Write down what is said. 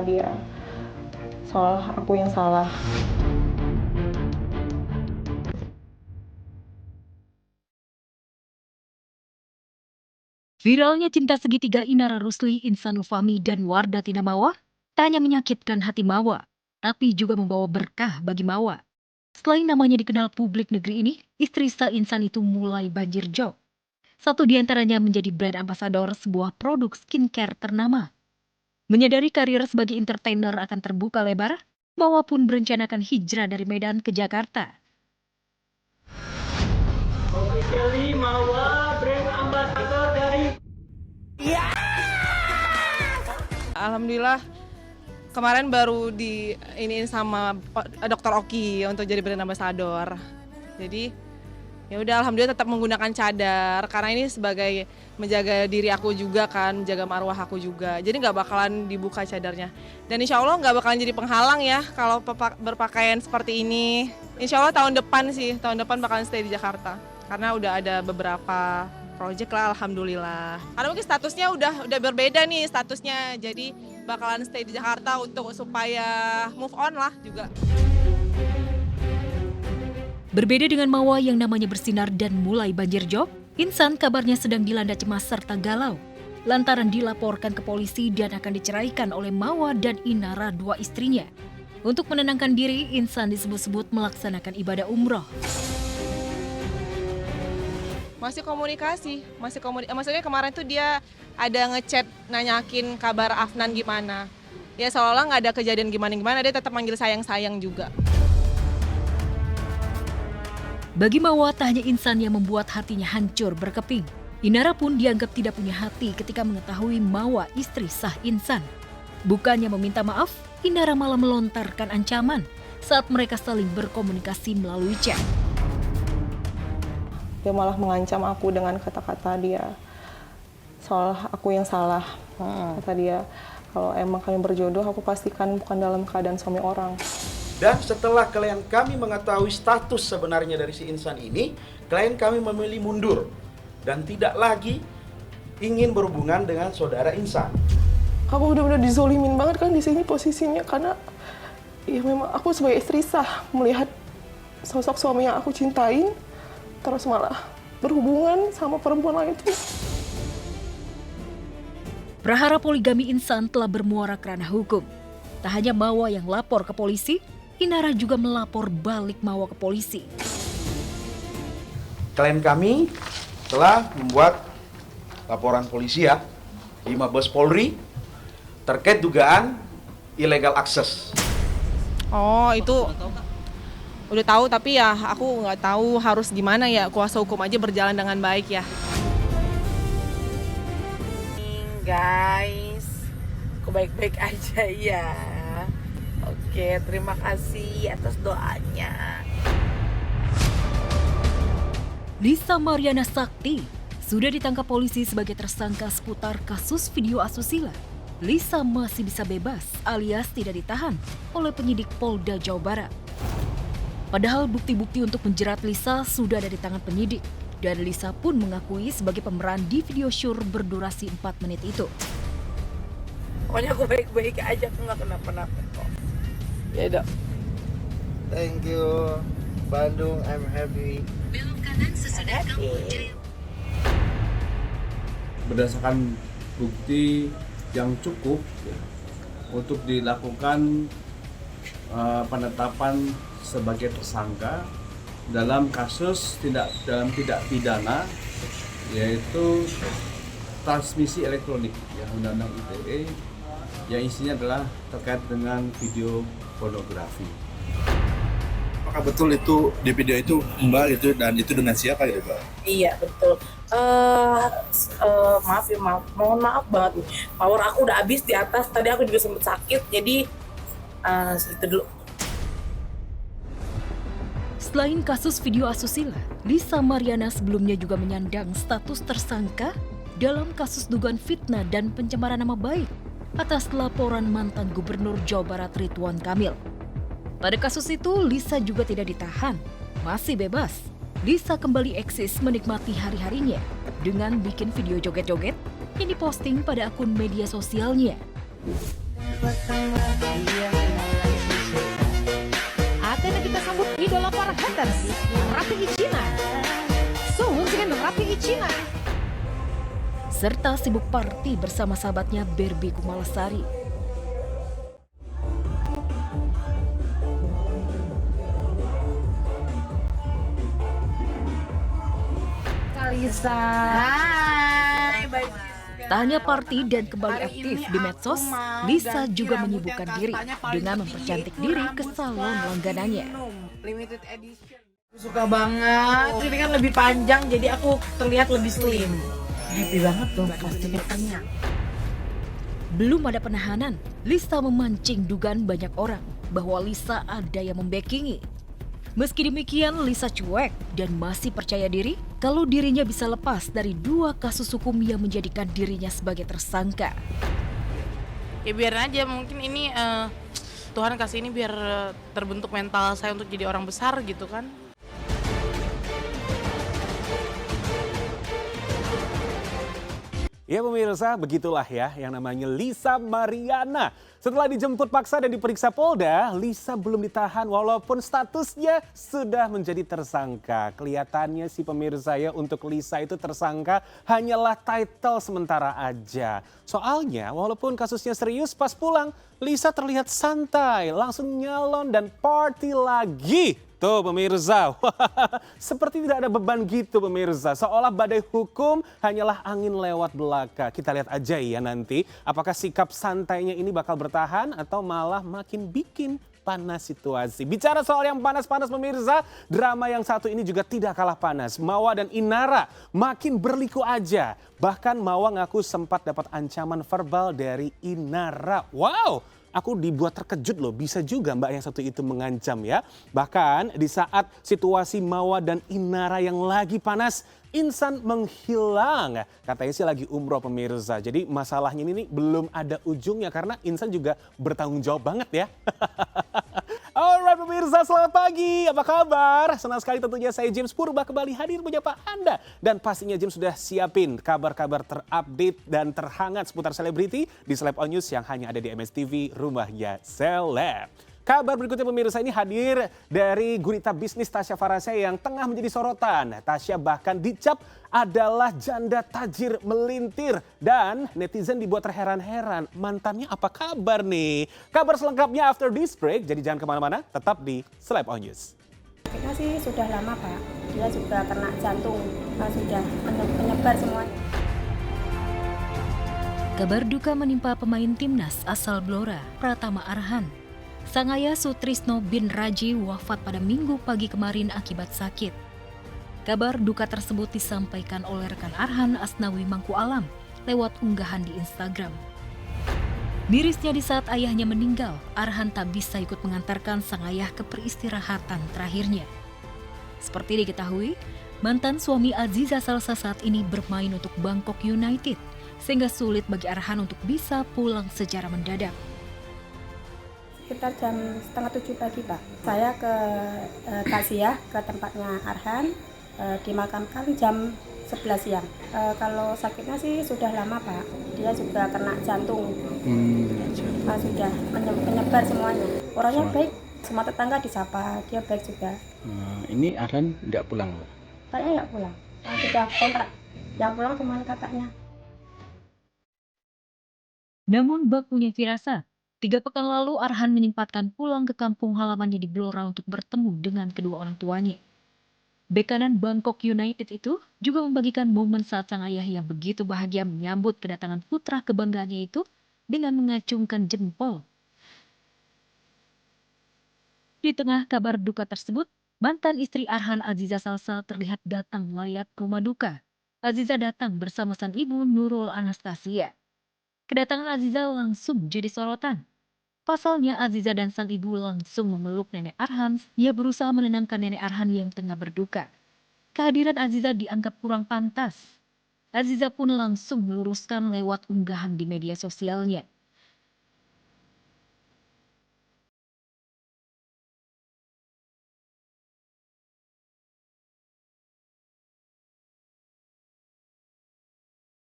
dia. Soal aku yang salah. Viralnya cinta segitiga Inara Rusli, Insan Nufami, dan Wardah Tina Mawa tak hanya menyakitkan hati Mawa, tapi juga membawa berkah bagi Mawa. Selain namanya dikenal publik negeri ini, istri Sah Insan itu mulai banjir job. Satu di antaranya menjadi brand ambasador sebuah produk skincare ternama. Menyadari karir sebagai entertainer akan terbuka lebar, Mawa pun berencanakan hijrah dari Medan ke Jakarta. Officially Mawa brand ambassador dari Alhamdulillah kemarin baru diiniin sama Dokter Oki untuk jadi brand ambassador. Jadi ya udah alhamdulillah tetap menggunakan cadar karena ini sebagai menjaga diri aku juga kan, menjaga marwah aku juga. Jadi nggak bakalan dibuka cadarnya. Dan insya Allah nggak bakalan jadi penghalang ya kalau berpakaian seperti ini. Insya Allah tahun depan bakalan stay di Jakarta karena udah ada beberapa project lah alhamdulillah. Karena mungkin statusnya udah berbeda nih statusnya. Jadi bakalan stay di Jakarta untuk supaya move on lah juga. Berbeda dengan Mawa yang namanya bersinar dan mulai banjir job, Insan kabarnya sedang dilanda cemas serta galau lantaran dilaporkan ke polisi dan akan diceraikan oleh Mawa dan Inara, dua istrinya. Untuk menenangkan diri, Insan disebut-sebut melaksanakan ibadah umroh. Masih komunikasi. Maksudnya kemarin tuh dia ada ngechat nanyakin kabar Afnan gimana. Ya seolah-olah nggak ada kejadian gimana-gimana, dia tetap manggil sayang-sayang juga. Bagi Mawa, tak hanya Insan yang membuat hatinya hancur berkeping. Inara pun dianggap tidak punya hati ketika mengetahui Mawa istri Sah Insan. Bukannya meminta maaf, Inara malah melontarkan ancaman saat mereka saling berkomunikasi melalui chat. Dia malah mengancam aku dengan kata-kata dia. Soal aku yang salah. Kata dia, kalau emang kalian berjodoh, aku pastikan bukan dalam keadaan suami orang. Dan setelah klien kami mengetahui status sebenarnya dari si Insan ini, klien kami memilih mundur dan tidak lagi ingin berhubungan dengan saudara Insan. Aku benar-benar dizolimin banget kan di sini posisinya, karena ya memang aku sebagai istri Sah melihat sosok suami yang aku cintain terus malah berhubungan sama perempuan lain tuh. Prahara poligami Insan telah bermuara ke ranah hukum. Tak hanya Mawa yang lapor ke polisi, Inara juga melapor balik Mawa ke polisi. Klien kami telah membuat laporan polisi ya di Mabes Polri terkait dugaan illegal access. Oh itu udah tahu tapi ya aku nggak tahu harus gimana ya, kuasa hukum aja berjalan dengan baik ya. Guys, aku baik-baik aja ya. Oke, terima kasih atas doanya. Lisa Mariana Sakti sudah ditangkap polisi sebagai tersangka seputar kasus video asusila. Lisa masih bisa bebas alias tidak ditahan oleh penyidik Polda Jawa Barat. Padahal bukti-bukti untuk menjerat Lisa sudah ada di tangan penyidik. Dan Lisa pun mengakui sebagai pemeran di video syur berdurasi 4 menit itu. Pokoknya aku baik-baik aja, aku nggak kenapa-napa kok. Ya dok. Thank you, Bandung, I'm happy. Belok kanan sesudah kamu berdasarkan bukti yang cukup ya, untuk dilakukan penetapan sebagai tersangka dalam kasus tidak pidana, yaitu transmisi elektronik ya, Undang-Undang ITE, yang isinya adalah terkait dengan video pornografi. Apakah betul itu di video itu Mbak itu dan itu dengan siapa gitu Mbak? Iya betul. Mohon maaf banget nih. Power aku udah habis di atas. Tadi aku juga sempat sakit, jadi segitu dulu. Selain kasus video asusila, Lisa Mariana sebelumnya juga menyandang status tersangka dalam kasus dugaan fitnah dan pencemaran nama baik atas laporan mantan Gubernur Jawa Barat Ridwan Kamil. Pada kasus itu, Lisa juga tidak ditahan, masih bebas. Lisa kembali eksis menikmati hari-harinya dengan bikin video joget-joget yang diposting pada akun media sosialnya. Akhirnya kita sambut idola para haters, Raffi Ichina. Dengan Raffi Ichina. Serta sibuk party bersama sahabatnya Barbie Kumalasari. Kalisa. Hai, baik. Tak hanya party dan kembali aktif di medsos, Lisa juga menyibukkan diri dengan mempercantik diri ke salon langganannya. Limited edition. Suka banget. Ini kan lebih panjang jadi aku terlihat lebih slim. Happy banget tuh kostumnya. Belum ada penahanan, Lisa memancing dugaan banyak orang bahwa Lisa ada yang membackingi. Meski demikian, Lisa cuek dan masih percaya diri kalau dirinya bisa lepas dari 2 kasus hukum yang menjadikan dirinya sebagai tersangka. Ya biarin aja, mungkin ini Tuhan kasih ini biar terbentuk mental saya untuk jadi orang besar gitu kan. Ya pemirsa, begitulah ya yang namanya Lisa Mariana. Setelah dijemput paksa dan diperiksa Polda, Lisa belum ditahan walaupun statusnya sudah menjadi tersangka. Kelihatannya sih pemirsa ya, untuk Lisa itu tersangka hanyalah title sementara aja. Soalnya walaupun kasusnya serius, pas pulang Lisa terlihat santai, langsung nyalon dan party lagi. Tuh pemirsa, seperti tidak ada beban gitu pemirsa. Seolah badai hukum hanyalah angin lewat belaka. Kita lihat aja ya nanti apakah sikap santainya ini bakal bertahan atau malah makin bikin panas situasi. Bicara soal yang panas-panas pemirsa, drama yang satu ini juga tidak kalah panas. Mawa dan Inara makin berliku aja. Bahkan Mawa ngaku sempat dapat ancaman verbal dari Inara. Wow! Aku dibuat terkejut loh, bisa juga mbak yang satu itu mengancam ya. Bahkan di saat situasi Mawa dan Inara yang lagi panas, Insan menghilang. Katanya sih lagi umroh pemirsa. Jadi masalahnya ini belum ada ujungnya karena Insan juga bertanggung jawab banget ya. Alright pemirsa, selamat pagi. Apa kabar? Senang sekali tentunya saya James Purba kembali hadir menyapa Anda. Dan pastinya James sudah siapin kabar-kabar terupdate dan terhangat seputar selebriti di Celeb On News yang hanya ada di MSTV, rumahnya Celeb. Kabar berikutnya pemirsa ini hadir dari gurita bisnis Tasya Farasya yang tengah menjadi sorotan. Tasya bahkan dicap adalah janda tajir melintir dan netizen dibuat terheran-heran. Mantannya apa kabar nih? Kabar selengkapnya after this break, jadi jangan kemana-mana, tetap di Celeb On News. Kita sih sudah lama Pak, dia juga kena jantung, sudah menyebar semuanya. Kabar duka menimpa pemain timnas asal Blora, Pratama Arhan. Sang ayah Sutrisno bin Raji wafat pada Minggu pagi kemarin akibat sakit. Kabar duka tersebut disampaikan oleh rekan Arhan Asnawi Mangku Alam lewat unggahan di Instagram. Mirisnya di saat ayahnya meninggal, Arhan tak bisa ikut mengantarkan sang ayah ke peristirahatan terakhirnya. Seperti diketahui, mantan suami Aziza Salsa saat ini bermain untuk Bangkok United, sehingga sulit bagi Arhan untuk bisa pulang secara mendadak. Sekitar jam 6:30 pagi Pak, saya ke Tasya, ke tempatnya Arhan, dimakamkan jam 11 siang. Kalau sakitnya sih sudah lama Pak, dia juga kena jantung, sudah menyebar semuanya. Orangnya baik, semua tetangga disapa, dia baik juga. Ini Arhan tidak pulang Pak? Kayaknya nggak pulang, sudah kontrak, yang pulang cuma kakaknya. Namun bak punya firasat. 3 pekan lalu Arhan menyempatkan pulang ke kampung halamannya di Blora untuk bertemu dengan kedua orang tuanya. Bek kanan Bangkok United itu juga membagikan momen saat sang ayah yang begitu bahagia menyambut kedatangan putra kebanggaannya itu dengan mengacungkan jempol. Di tengah kabar duka tersebut, mantan istri Arhan Aziza Salsa terlihat datang layak ke rumah duka. Aziza datang bersama sang ibu Nurul Anastasia. Kedatangan Aziza langsung jadi sorotan. Pasalnya Aziza dan sang ibu langsung memeluk nenek Arhan. Ia berusaha menenangkan nenek Arhan yang tengah berduka. Kehadiran Aziza dianggap kurang pantas. Aziza pun langsung meluruskan lewat unggahan di media sosialnya.